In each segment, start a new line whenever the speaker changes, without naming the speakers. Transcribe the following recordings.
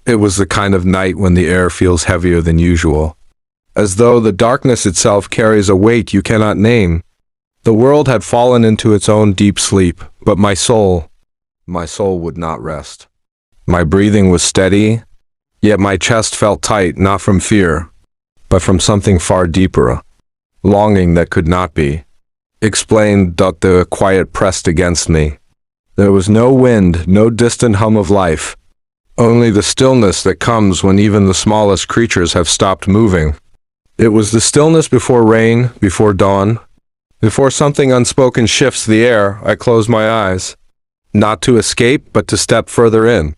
It was the kind of night when the air feels heavier than usual, as though the darkness itself carries a weight you cannot name. The world had fallen into its own deep sleep, but my soul would not rest. My breathing was steady, yet my chest felt tight, not from fear, but from something far deeper, longing that could not be explained. The quiet pressed against me. There was no wind, no distant hum of life, only the stillness that comes when even the smallest creatures have stopped moving. It was the stillness before rain, before dawn, before something unspoken shifts the air. I closed my eyes, not to escape, but to step further in,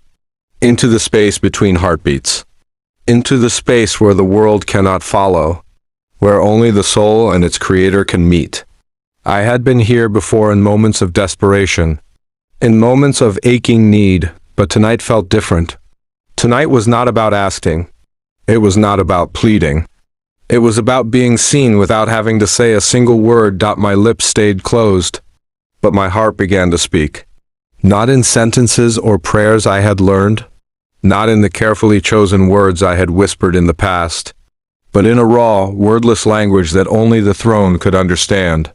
into the space between heartbeats, into the space where the world cannot follow, where only the soul and its creator can meet. I had been here before in moments of desperation, in moments of aching need, but tonight felt different. Tonight was not about asking. It was not about pleading. It was about being seen without having to say a single word. My lips stayed closed, but my heart began to speak. Not in sentences or prayers I had learned, not in the carefully chosen words I had whispered in the past, but in a raw, wordless language that only the throne could understand.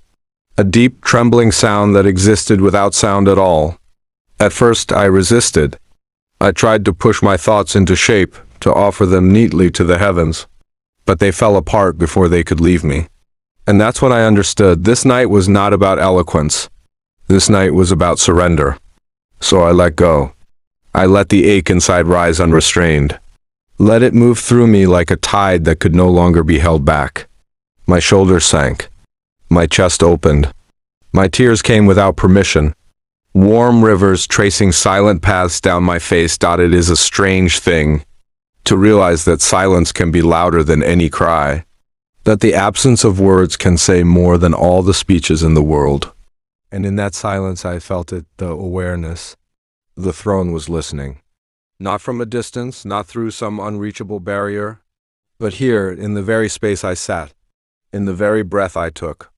A deep, trembling sound that existed without sound at all. At first I resisted. I tried to push my thoughts into shape, to offer them neatly to the heavens, but they fell apart before they could leave me. And that's when I understood this night was not about eloquence. This night was about surrender. So I let go. I let the ache inside rise unrestrained. Let it move through me like a tide that could no longer be held back. My shoulders sank. My chest opened. My tears came without permission. Warm rivers tracing silent paths down my face. It is a strange thing to realize that silence can be louder than any cry, that the absence of words can say more than all the speeches in the world. And in that silence I felt it, the awareness. The throne was listening. Not from a distance, not through some unreachable barrier, but here, in the very space I sat, in the very breath I took.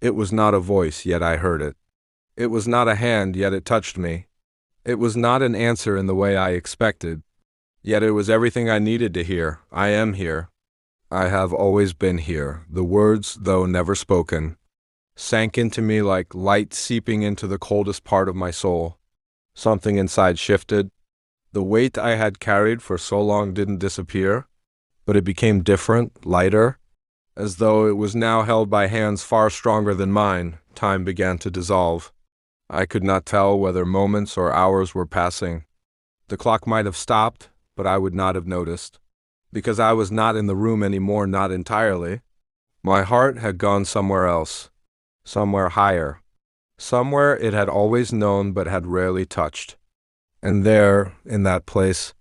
It was not a voice, yet I heard it. It was not a hand, yet it touched me. It was not an answer in the way I expected, yet it was everything I needed to hear. I am here. I have always been here. The words, though never spoken, sank into me like light seeping into the coldest part of my soul. Something inside shifted. The weight I had carried for so long didn't disappear, but it became different, lighter, as though it was now held by hands far stronger than mine. Time began to dissolve. I could not tell whether moments or hours were passing. The clock might have stopped, but I would not have noticed, because I was not in the room anymore, not entirely. My heart had gone somewhere else, somewhere higher, somewhere it had always known but had rarely touched. And there, in that place,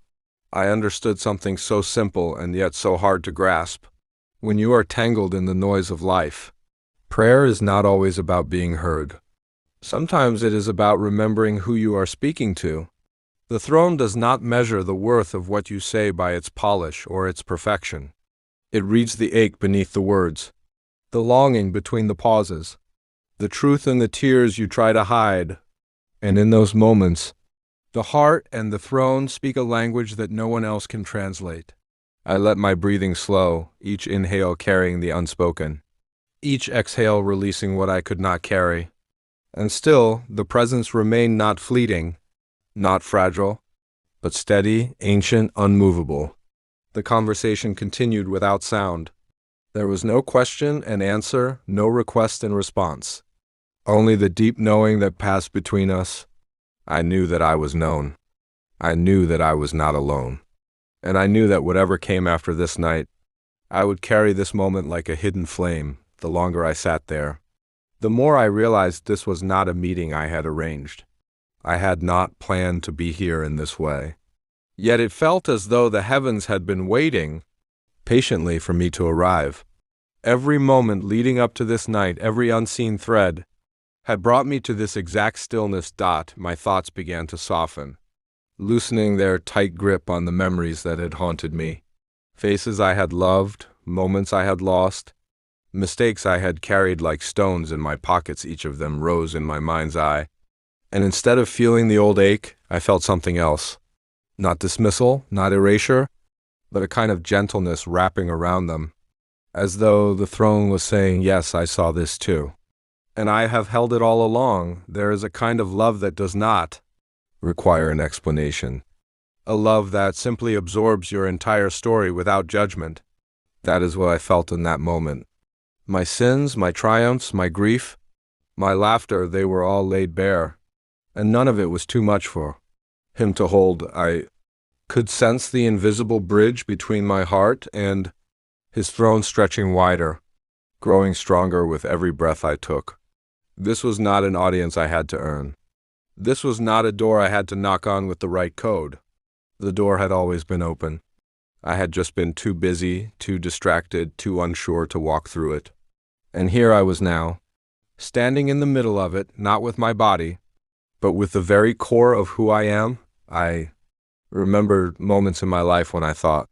I understood something so simple and yet so hard to grasp. When you are tangled in the noise of life, prayer is not always about being heard. Sometimes it is about remembering who you are speaking to. The throne does not measure the worth of what you say by its polish or its perfection. It reads the ache beneath the words, the longing between the pauses, the truth in the tears you try to hide. And in those moments, the heart and the throne speak a language that no one else can translate. I let my breathing slow, each inhale carrying the unspoken, each exhale releasing what I could not carry. And still, the presence remained not fleeting, not fragile, but steady, ancient, unmovable. The conversation continued without sound. There was no question and answer, no request and response. Only the deep knowing that passed between us. I knew that I was known. I knew that I was not alone. And I knew that whatever came after this night, I would carry this moment like a hidden flame, the longer I sat there. The more I realized this was not a meeting I had arranged. I had not planned to be here in this way. Yet it felt as though the heavens had been waiting patiently for me to arrive. Every moment leading up to this night, every unseen thread, had brought me to this exact stillness. My thoughts began to soften, loosening their tight grip on the memories that had haunted me. Faces I had loved, moments I had lost, mistakes I had carried like stones in my pockets. Each of them rose in my mind's eye. And instead of feeling the old ache, I felt something else. Not dismissal, not erasure, but a kind of gentleness wrapping around them, as though the throne was saying, yes, I saw this too. And I have held it all along. There is a kind of love that does not require an explanation. A love that simply absorbs your entire story without judgment. That is what I felt in that moment. My sins, my triumphs, my grief, my laughter, they were all laid bare, and none of it was too much for him to hold. I could sense the invisible bridge between my heart and his throne stretching wider, growing stronger with every breath I took. This was not an audience I had to earn. This was not a door I had to knock on with the right code. The door had always been open. I had just been too busy, too distracted, too unsure to walk through it. And here I was now, standing in the middle of it, not with my body, but with the very core of who I am. I remembered moments in my life when I thought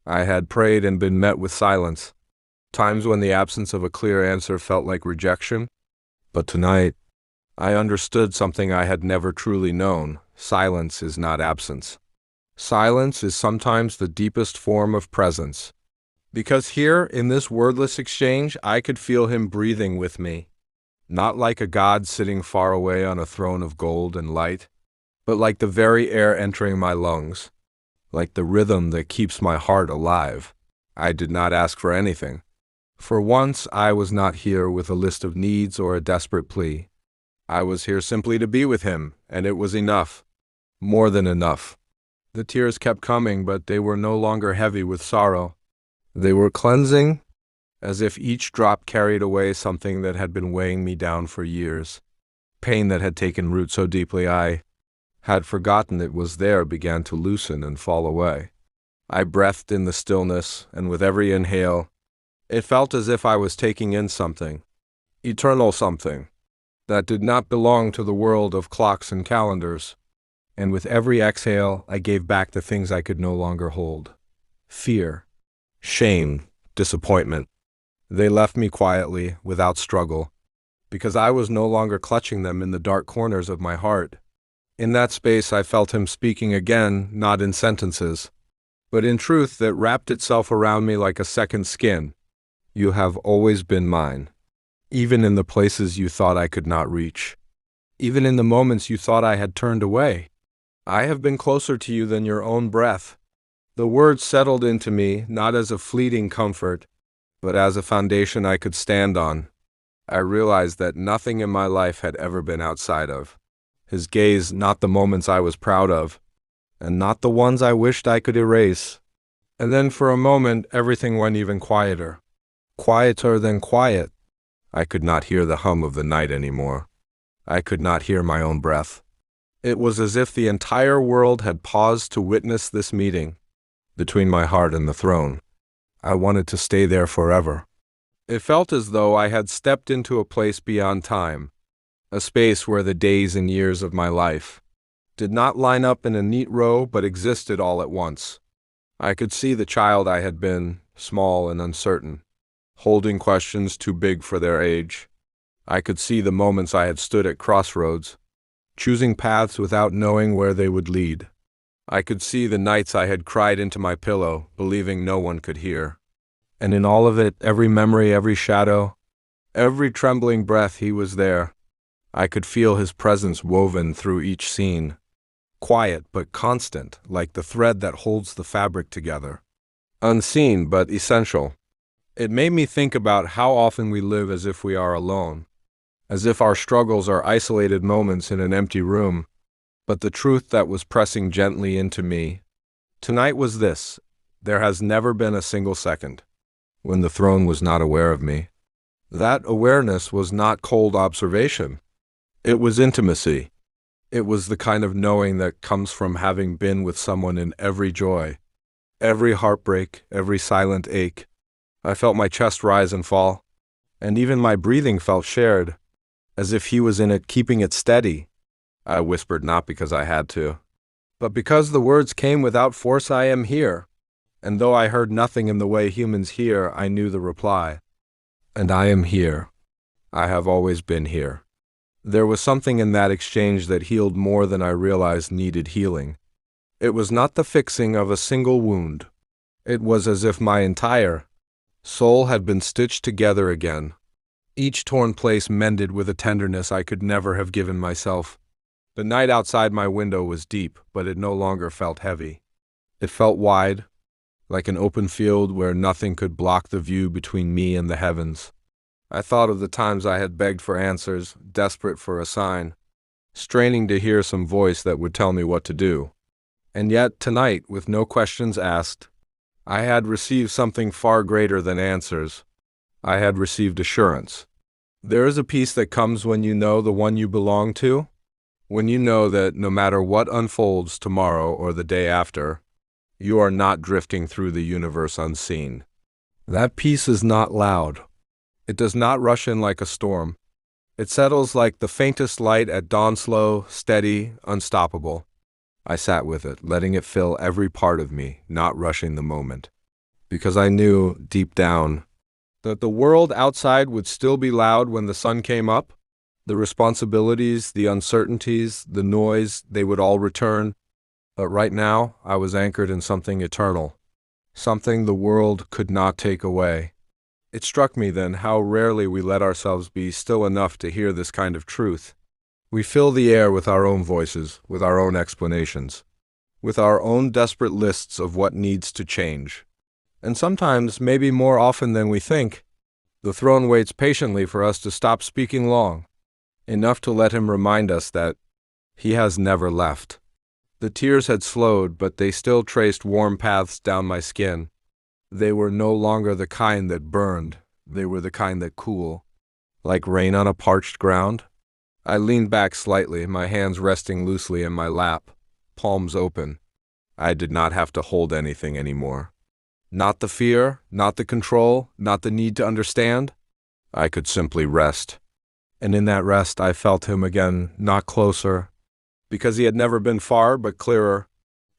I had prayed and been met with silence, times when the absence of a clear answer felt like rejection. But tonight, I understood something I had never truly known. Silence is not absence. Silence is sometimes the deepest form of presence. Because here, in this wordless exchange, I could feel him breathing with me. Not like a god sitting far away on a throne of gold and light, but like the very air entering my lungs, like the rhythm that keeps my heart alive. I did not ask for anything. For once, I was not here with a list of needs or a desperate plea. I was here simply to be with him, and it was enough. More than enough. The tears kept coming, but they were no longer heavy with sorrow. They were cleansing, as if each drop carried away something that had been weighing me down for years. Pain that had taken root so deeply I had forgotten it was there began to loosen and fall away. I breathed in the stillness, and with every inhale, it felt as if I was taking in something, eternal something, that did not belong to the world of clocks and calendars. And with every exhale, I gave back the things I could no longer hold. Fear, shame, disappointment. They left me quietly, without struggle, because I was no longer clutching them in the dark corners of my heart. In that space, I felt him speaking again, not in sentences, but in truth that wrapped itself around me like a second skin. You have always been mine, even in the places you thought I could not reach, even in the moments you thought I had turned away. I have been closer to you than your own breath. The words settled into me, not as a fleeting comfort, but as a foundation I could stand on. I realized that nothing in my life had ever been outside of his gaze, not the moments I was proud of, and not the ones I wished I could erase. And then for a moment, everything went even quieter. Quieter than quiet. I could not hear the hum of the night anymore. I could not hear my own breath. It was as if the entire world had paused to witness this meeting between my heart and the throne. I wanted to stay there forever. It felt as though I had stepped into a place beyond time, a space where the days and years of my life did not line up in a neat row but existed all at once. I could see the child I had been, small and uncertain, holding questions too big for their age. I could see the moments I had stood at crossroads, choosing paths without knowing where they would lead. I could see the nights I had cried into my pillow, believing no one could hear. And in all of it, every memory, every shadow, every trembling breath, he was there. I could feel his presence woven through each scene, quiet but constant, like the thread that holds the fabric together. Unseen but essential. It made me think about how often we live as if we are alone, as if our struggles are isolated moments in an empty room. But the truth that was pressing gently into me tonight was this: there has never been a single second when the throne was not aware of me. That awareness was not cold observation. It was intimacy. It was the kind of knowing that comes from having been with someone in every joy, every heartbreak, every silent ache. I felt my chest rise and fall, and even my breathing felt shared, as if he was in it, keeping it steady. I whispered not because I had to, but because the words came without force. I am here. And though I heard nothing in the way humans hear, I knew the reply. And I am here. I have always been here. There was something in that exchange that healed more than I realized needed healing. It was not the fixing of a single wound. It was as if my entire soul had been stitched together again, each torn place mended with a tenderness I could never have given myself. The night outside my window was deep, but it no longer felt heavy. It felt wide, like an open field where nothing could block the view between me and the heavens. I thought of the times I had begged for answers, desperate for a sign, straining to hear some voice that would tell me what to do. And yet, tonight, with no questions asked, I had received something far greater than answers. I had received assurance. There is a peace that comes when you know the one you belong to, when you know that no matter what unfolds tomorrow or the day after, you are not drifting through the universe unseen. That peace is not loud. It does not rush in like a storm. It settles like the faintest light at dawn, slow, steady, unstoppable. I sat with it, letting it fill every part of me, not rushing the moment. Because I knew, deep down, that the world outside would still be loud when the sun came up. The responsibilities, the uncertainties, the noise, they would all return. But right now, I was anchored in something eternal, something the world could not take away. It struck me then how rarely we let ourselves be still enough to hear this kind of truth. We fill the air with our own voices, with our own explanations, with our own desperate lists of what needs to change. And sometimes, maybe more often than we think, the throne waits patiently for us to stop speaking long, enough to let him remind us that he has never left. The tears had slowed, but they still traced warm paths down my skin. They were no longer the kind that burned, they were the kind that cool, like rain on a parched ground. I leaned back slightly, my hands resting loosely in my lap, palms open. I did not have to hold anything anymore. Not the fear, not the control, not the need to understand. I could simply rest. And in that rest I felt him again, not closer, because he had never been far, but clearer,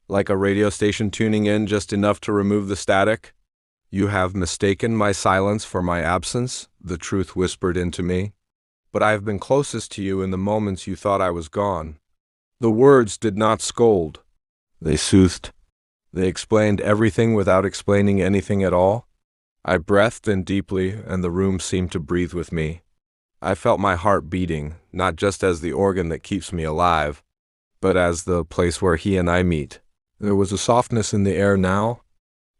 like a radio station tuning in just enough to remove the static. You have mistaken my silence for my absence, the truth whispered into me. But I have been closest to you in the moments you thought I was gone. The words did not scold. They soothed. They explained everything without explaining anything at all. I breathed in deeply, and the room seemed to breathe with me. I felt my heart beating, not just as the organ that keeps me alive, but as the place where he and I meet. There was a softness in the air now,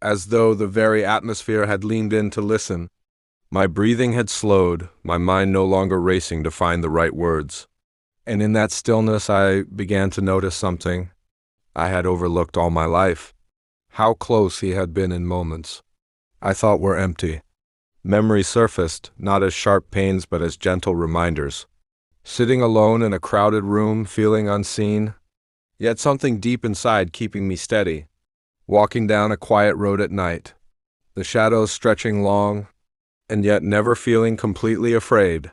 as though the very atmosphere had leaned in to listen. My breathing had slowed, my mind no longer racing to find the right words. And in that stillness I began to notice something I had overlooked all my life. How close he had been in moments I thought were empty. Memories surfaced, not as sharp pains but as gentle reminders. Sitting alone in a crowded room, feeling unseen, yet something deep inside keeping me steady. Walking down a quiet road at night, the shadows stretching long, and yet never feeling completely afraid.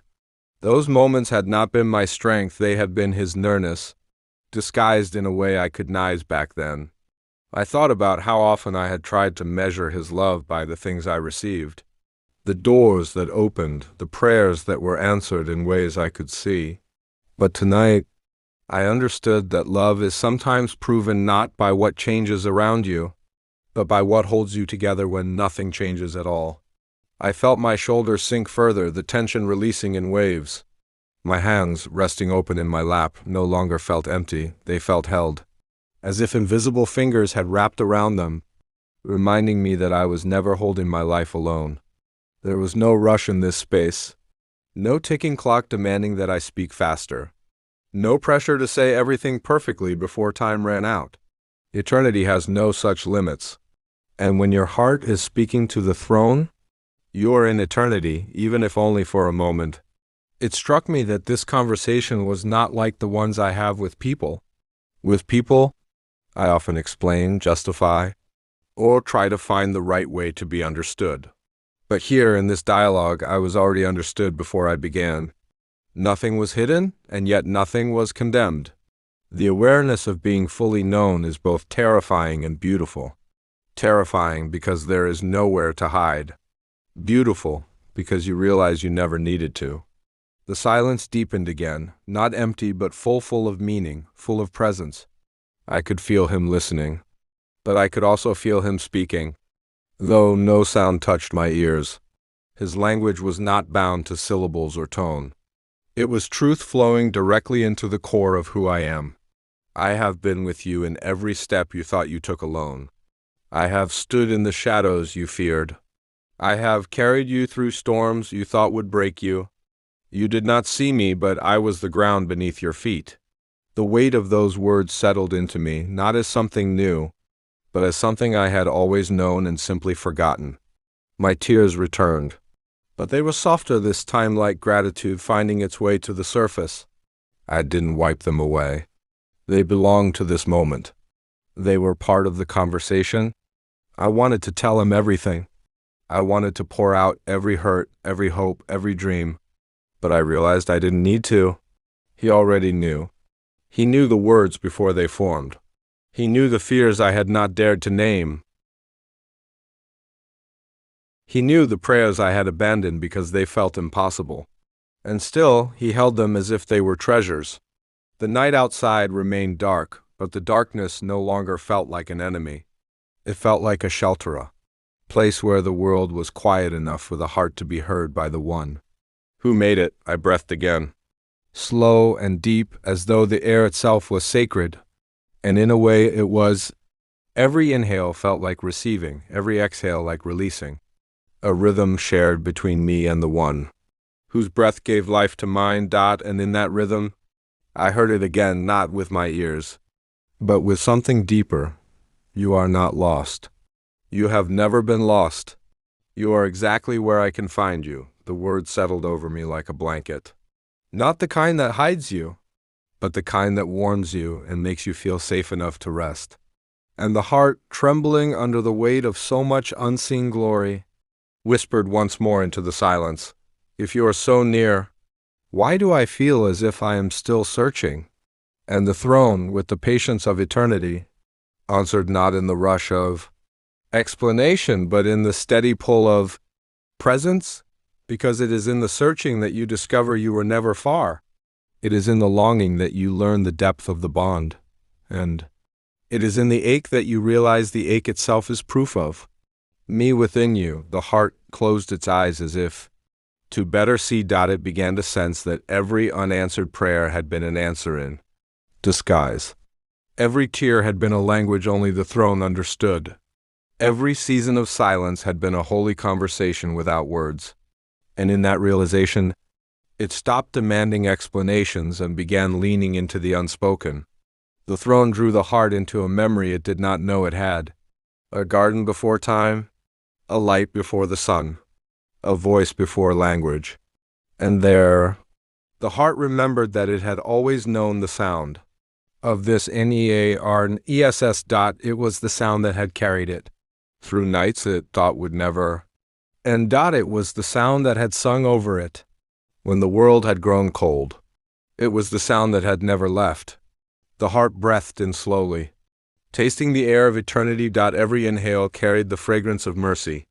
Those moments had not been my strength, they had been his nearness, disguised in a way I could nize back then. I thought about how often I had tried to measure his love by the things I received. The doors that opened, the prayers that were answered in ways I could see. But tonight, I understood that love is sometimes proven not by what changes around you, but by what holds you together when nothing changes at all. I felt my shoulders sink further, the tension releasing in waves. My hands, resting open in my lap, no longer felt empty, they felt held, as if invisible fingers had wrapped around them, reminding me that I was never holding my life alone. There was no rush in this space, no ticking clock demanding that I speak faster, no pressure to say everything perfectly before time ran out. Eternity has no such limits, and when your heart is speaking to the throne, you are in eternity, even if only for a moment. It struck me that this conversation was not like the ones I have with people. With people, I often explain, justify, or try to find the right way to be understood. But here, in this dialogue, I was already understood before I began. Nothing was hidden, and yet nothing was condemned. The awareness of being fully known is both terrifying and beautiful. Terrifying because there is nowhere to hide. Beautiful because you realize you never needed to. The silence deepened again, not empty but full of meaning, full of presence. I could feel him listening, but I could also feel him speaking, though no sound touched my ears. His language was not bound to syllables or tone. It was truth flowing directly into the core of who I am. I have been with you in every step you thought you took alone. I have stood in the shadows you feared. I have carried you through storms you thought would break you. You did not see me, but I was the ground beneath your feet. The weight of those words settled into me, not as something new, but as something I had always known and simply forgotten. My tears returned, but they were softer this time, like gratitude finding its way to the surface. I didn't wipe them away. They belonged to this moment. They were part of the conversation. I wanted to tell him everything. I wanted to pour out every hurt, every hope, every dream. But I realized I didn't need to. He already knew. He knew the words before they formed. He knew the fears I had not dared to name. He knew the prayers I had abandoned because they felt impossible. And still, he held them as if they were treasures. The night outside remained dark, but the darkness no longer felt like an enemy. It felt like a shelter, a place where the world was quiet enough for the heart to be heard by the one who made it. I breathed again, slow and deep, as though the air itself was sacred. And in a way it was. Every inhale felt like receiving, every exhale like releasing. A rhythm shared between me and the one whose breath gave life to mine. And in that rhythm, I heard it again, not with my ears, but with something deeper. You are not lost. You have never been lost. You are exactly where I can find you. The words settled over me like a blanket. Not the kind that hides you, but the kind that warms you and makes you feel safe enough to rest. And the heart, trembling under the weight of so much unseen glory, whispered once more into the silence, if you are so near, why do I feel as if I am still searching? And the throne, with the patience of eternity, answered not in the rush of explanation, but in the steady pull of presence, because it is in the searching that you discover you were never far. It is in the longing that you learn the depth of the bond, and it is in the ache that you realize the ache itself is proof of me within you. The heart closed its eyes as if to better see. It began to sense that every unanswered prayer had been an answer in disguise. Every tear had been a language only the throne understood. Every season of silence had been a holy conversation without words. And in that realization, it stopped demanding explanations and began leaning into the unspoken. The throne drew the heart into a memory it did not know it had. A garden before time, a light before the sun, a voice before language. And there, the heart remembered that it had always known the sound of this nearness. It was the sound that had carried it through nights it thought would never end. It was the sound that had sung over it when the world had grown cold. It was the sound that had never left. The heart breathed in slowly, tasting the air of eternity. Every inhale carried the fragrance of mercy.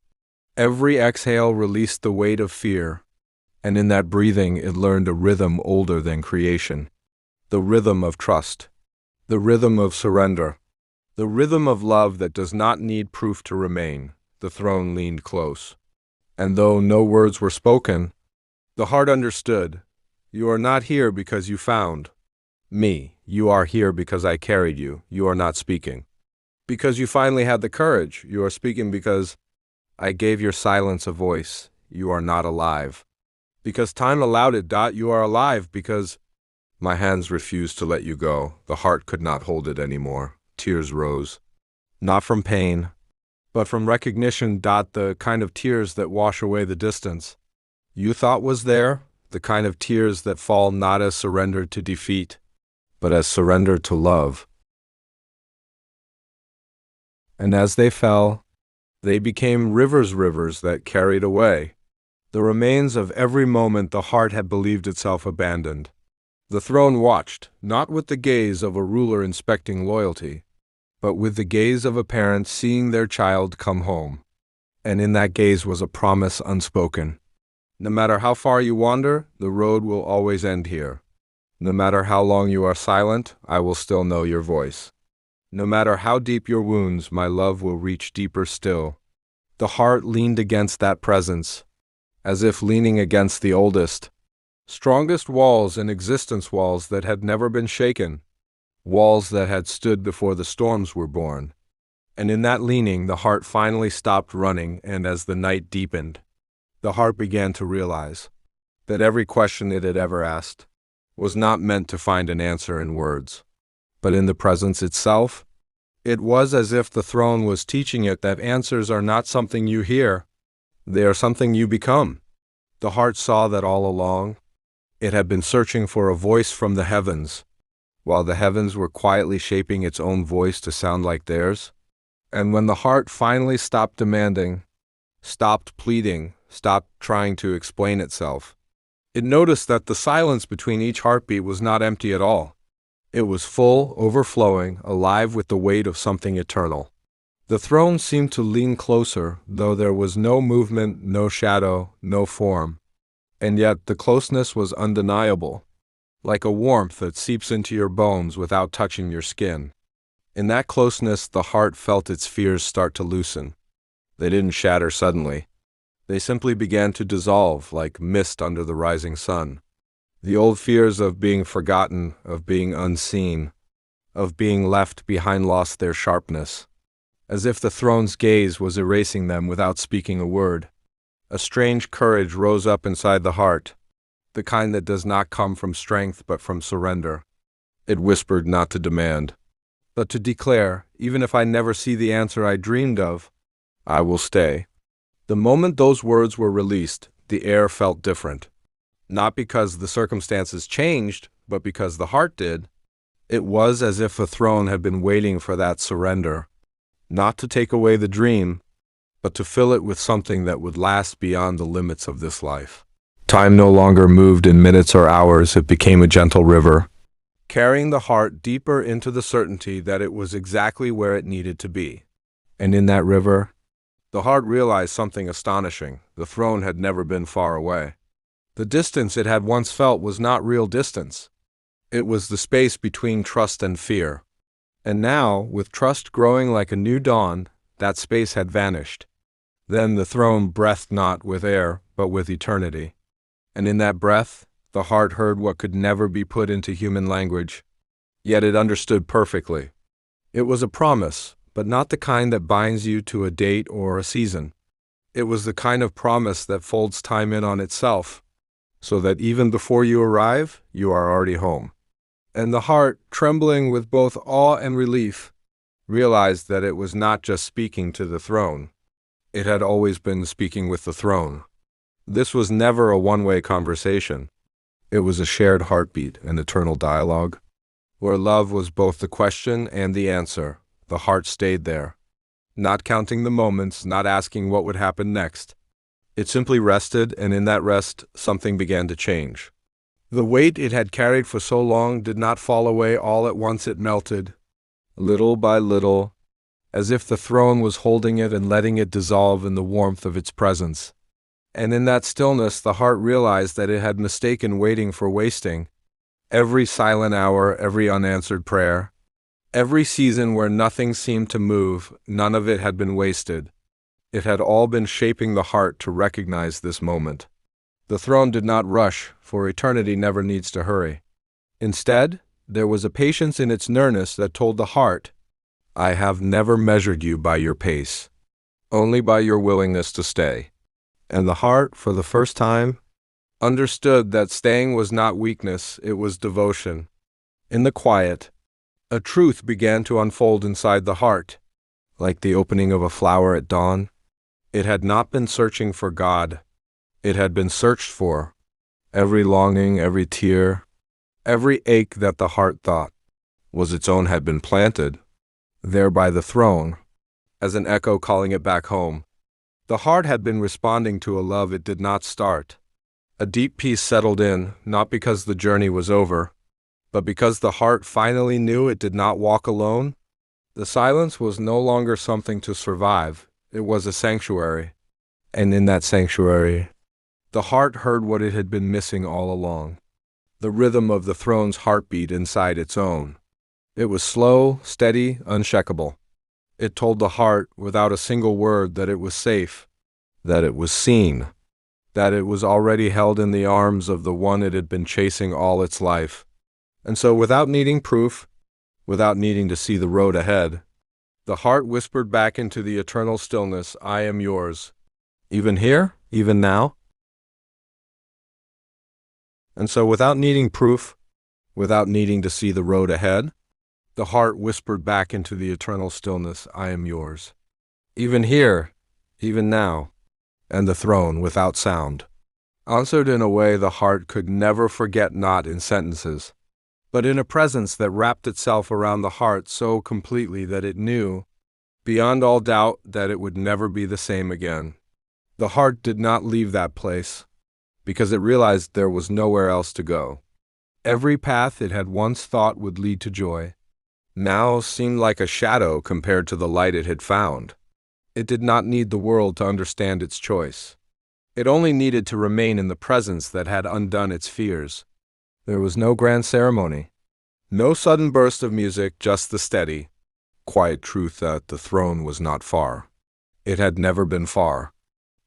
Every exhale released the weight of fear. And in that breathing it learned a rhythm older than creation. The rhythm of trust. The rhythm of surrender. The rhythm of love that does not need proof to remain. The throne leaned close. And though no words were spoken, the heart understood. You are not here because you found me. You are here because I carried you. You are not speaking because you finally had the courage. You are speaking because I gave your silence a voice. You are not alive because time allowed it. You are alive because my hands refused to let you go. The heart could not hold it anymore. Tears rose, not from pain, but from recognition. The kind of tears that wash away the distance you thought was there, the kind of tears that fall not as surrender to defeat, but as surrender to love. And as they fell, they became rivers that carried away the remains of every moment the heart had believed itself abandoned. The throne watched, not with the gaze of a ruler inspecting loyalty, but with the gaze of a parent seeing their child come home. And in that gaze was a promise unspoken. No matter how far you wander, the road will always end here. No matter how long you are silent, I will still know your voice. No matter how deep your wounds, my love will reach deeper still. The heart leaned against that presence, as if leaning against the oldest, strongest walls in existence, walls that had never been shaken, walls that had stood before the storms were born. And in that leaning, the heart finally stopped running, and as the night deepened, the heart began to realize that every question it had ever asked was not meant to find an answer in words, but in the presence itself. It was as if the throne was teaching it that answers are not something you hear, they are something you become. The heart saw that all along. It had been searching for a voice from the heavens, while the heavens were quietly shaping its own voice to sound like theirs. And when the heart finally stopped demanding, stopped pleading, stopped trying to explain itself, it noticed that the silence between each heartbeat was not empty at all. It was full, overflowing, alive with the weight of something eternal. The throne seemed to lean closer, though there was no movement, no shadow, no form. And yet the closeness was undeniable, like a warmth that seeps into your bones without touching your skin. In that closeness, the heart felt its fears start to loosen. They didn't shatter suddenly. They simply began to dissolve like mist under the rising sun. The old fears of being forgotten, of being unseen, of being left behind lost their sharpness, as if the throne's gaze was erasing them without speaking a word. A strange courage rose up inside the heart, the kind that does not come from strength but from surrender. It whispered not to demand, but to declare, even if I never see the answer I dreamed of, I will stay. The moment those words were released, the air felt different. Not because the circumstances changed, but because the heart did. It was as if the throne had been waiting for that surrender, not to take away the dream, but to fill it with something that would last beyond the limits of this life. Time no longer moved in minutes or hours, it became a gentle river, carrying the heart deeper into the certainty that it was exactly where it needed to be. And in that river, the heart realized something astonishing. The throne had never been far away. The distance it had once felt was not real distance. It was the space between trust and fear. And now, with trust growing like a new dawn, that space had vanished. Then the throne breathed not with air, but with eternity. And in that breath, the heart heard what could never be put into human language. Yet it understood perfectly. It was a promise, but not the kind that binds you to a date or a season. It was the kind of promise that folds time in on itself, so that even before you arrive, you are already home. And the heart, trembling with both awe and relief, realized that it was not just speaking to the throne. It had always been speaking with the throne. This was never a one-way conversation. It was a shared heartbeat, an eternal dialogue, where love was both the question and the answer. The heart stayed there, not counting the moments, not asking what would happen next. It simply rested, and in that rest, something began to change. The weight it had carried for so long did not fall away all at once. It melted, little by little, as if the throne was holding it and letting it dissolve in the warmth of its presence. And in that stillness, the heart realized that it had mistaken waiting for wasting. Every silent hour, every unanswered prayer, every season where nothing seemed to move, none of it had been wasted. It had all been shaping the heart to recognize this moment. The throne did not rush, for eternity never needs to hurry. Instead, there was a patience in its nearness that told the heart, I have never measured you by your pace, only by your willingness to stay. And the heart, for the first time, understood that staying was not weakness, it was devotion. In the quiet, a truth began to unfold inside the heart, like the opening of a flower at dawn. It had not been searching for God. It had been searched for. Every longing, every tear, every ache that the heart thought was its own had been planted there by the throne, as an echo calling it back home. The heart had been responding to a love it did not start. A deep peace settled in, not because the journey was over, but because the heart finally knew it did not walk alone. The silence was no longer something to survive. It was a sanctuary. And in that sanctuary, the heart heard what it had been missing all along, the rhythm of the throne's heartbeat inside its own. It was slow, steady, unshakable. It told the heart, without a single word, that it was safe, that it was seen, that it was already held in the arms of the one it had been chasing all its life. And so, without needing proof, without needing to see the road ahead, the heart whispered back into the eternal stillness, "I am yours." Even here? Even now? And so, without needing proof, without needing to see the road ahead, the heart whispered back into the eternal stillness, "I am yours." Even here, even now, and the throne, without sound, answered in a way the heart could never forget, not in sentences, but in a presence that wrapped itself around the heart so completely that it knew, beyond all doubt, that it would never be the same again. The heart did not leave that place, because it realized there was nowhere else to go. Every path it had once thought would lead to joy now seemed like a shadow compared to the light it had found. It did not need the world to understand its choice. It only needed to remain in the presence that had undone its fears. There was no grand ceremony, no sudden burst of music, just the steady, quiet truth that the throne was not far. It had never been far.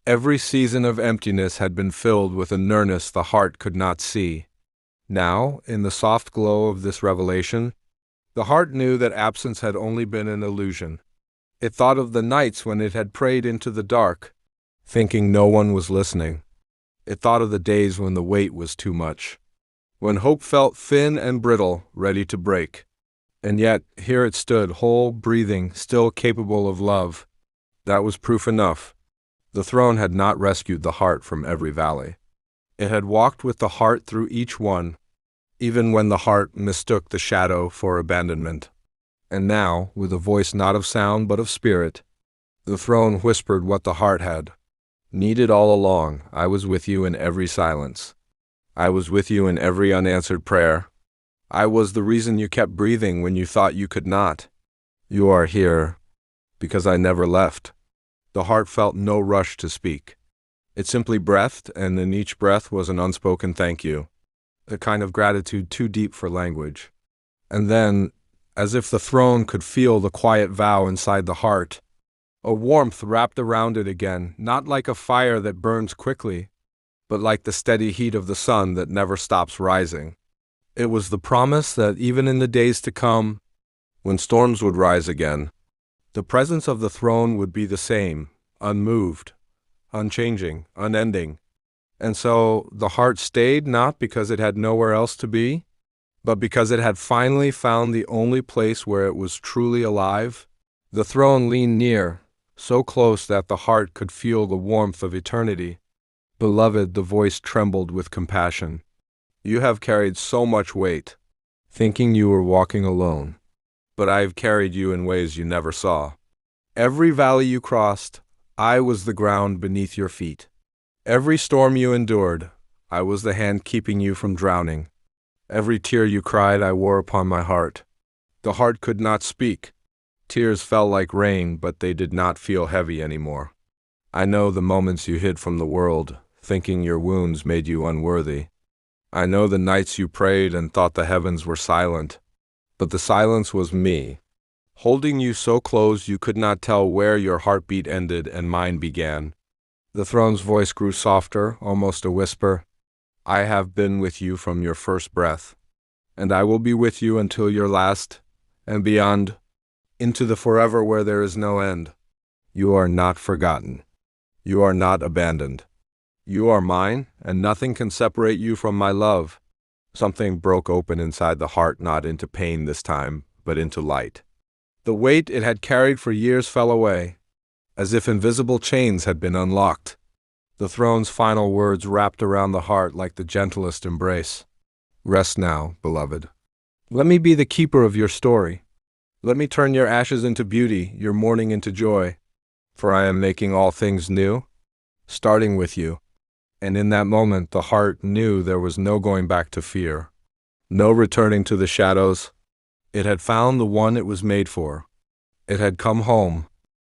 Every season of emptiness had been filled with a nearness the heart could not see. Now, in the soft glow of this revelation, the heart knew that absence had only been an illusion. It thought of the nights when it had prayed into the dark, thinking no one was listening. It thought of the days when the weight was too much, when hope felt thin and brittle, ready to break. And yet, here it stood, whole, breathing, still capable of love. That was proof enough. The throne had not rescued the heart from every valley. It had walked with the heart through each one, even when the heart mistook the shadow for abandonment. And now, with a voice not of sound but of spirit, the throne whispered what the heart had needed all along. I was with you in every silence. I was with you in every unanswered prayer. I was the reason you kept breathing when you thought you could not. You are here because I never left. The heart felt no rush to speak. It simply breathed, and in each breath was an unspoken thank you, a kind of gratitude too deep for language. And then, as if the throne could feel the quiet vow inside the heart, a warmth wrapped around it again, not like a fire that burns quickly, but like the steady heat of the sun that never stops rising. It was the promise that even in the days to come, when storms would rise again, the presence of the throne would be the same, unmoved, unchanging, unending. And so the heart stayed not because it had nowhere else to be, but because it had finally found the only place where it was truly alive. The throne leaned near, so close that the heart could feel the warmth of eternity. "Beloved," the voice trembled with compassion, "you have carried so much weight, thinking you were walking alone. But I have carried you in ways you never saw. Every valley you crossed, I was the ground beneath your feet. Every storm you endured, I was the hand keeping you from drowning. Every tear you cried, I wore upon my heart." The heart could not speak. Tears fell like rain, but they did not feel heavy anymore. "I know the moments you hid from the world, thinking your wounds made you unworthy. I know the nights you prayed and thought the heavens were silent. But the silence was me, holding you so close you could not tell where your heartbeat ended and mine began." The throne's voice grew softer, almost a whisper. "I have been with you from your first breath, and I will be with you until your last, and beyond, into the forever where there is no end. You are not forgotten. You are not abandoned. You are mine, and nothing can separate you from my love." Something broke open inside the heart, not into pain this time, but into light. The weight it had carried for years fell away, as if invisible chains had been unlocked. The throne's final words wrapped around the heart like the gentlest embrace. "Rest now, beloved. Let me be the keeper of your story. Let me turn your ashes into beauty, your mourning into joy. For I am making all things new, starting with you." And in that moment, the heart knew there was no going back to fear, no returning to the shadows. It had found the one it was made for. It had come home,